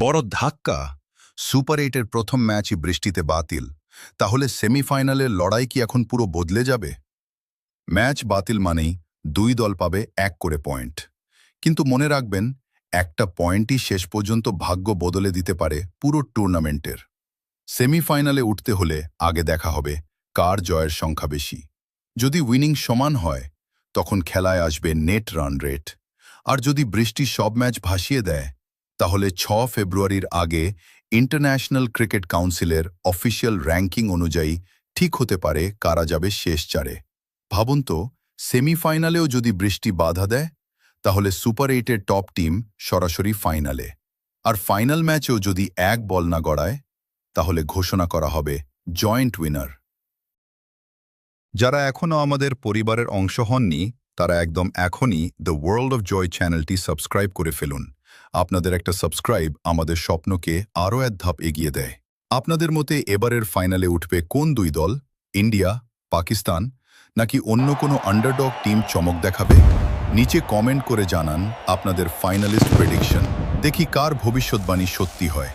বড় ধাক্কা। সুপার এইটের প্রথম ম্যাচই বৃষ্টিতে বাতিল। তাহলে সেমিফাইনালের লড়াই কি এখন পুরো বদলে যাবে? ম্যাচ বাতিল মানেই দুই দল পাবে 1 করে পয়েন্ট। কিন্তু মনে রাখবেন, একটা পয়েন্টই শেষ পর্যন্ত ভাগ্য বদলে দিতে পারে পুরো টুর্নামেন্টের। সেমিফাইনালে উঠতে হলে আগে দেখা হবে কার জয়ের সংখ্যা বেশি। যদি উইনিং সমান হয়, তখন খেলায় আসবে নেট রান রেট। আর যদি বৃষ্টি সব ম্যাচ ভাসিয়ে দেয়, তাহলে 6 ফেব্রুয়ারির আগে ইন্টারন্যাশনাল ক্রিকেট কাউন্সিলের অফিসিয়াল র্যাঙ্কিং অনুযায়ী ঠিক হতে পারে কারা যাবে শেষ চারে। ভাবুন তো, সেমিফাইনালেও যদি বৃষ্টি বাধা দেয়, তাহলে সুপার এইটের টপ টিম সরাসরি ফাইনালে। আর ফাইনাল ম্যাচেও যদি এক বল না গড়ায়, তাহলে ঘোষণা করা হবে জয়েন্ট উইনার। যারা এখনও আমাদের পরিবারের অংশ হননি, তারা একদম এখনই দ্য ওয়ার্ল্ড অফ জয় চ্যানেলটি সাবস্ক্রাইব করে ফেলুন। আপনাদের একটা সাবস্ক্রাইব আমাদের স্বপ্নকে আরও এক ধাপ এগিয়ে দেয়। আপনাদের মতে এবারের ফাইনালে উঠবে কোন দুই দল? ইন্ডিয়া, পাকিস্তান, নাকি অন্য কোনো আন্ডারডগ টিম চমক দেখাবে? নিচে কমেন্ট করে জানান আপনাদের ফাইনালিস্ট প্রেডিকশন। দেখি কার ভবিষ্যৎবাণী সত্যি হয়।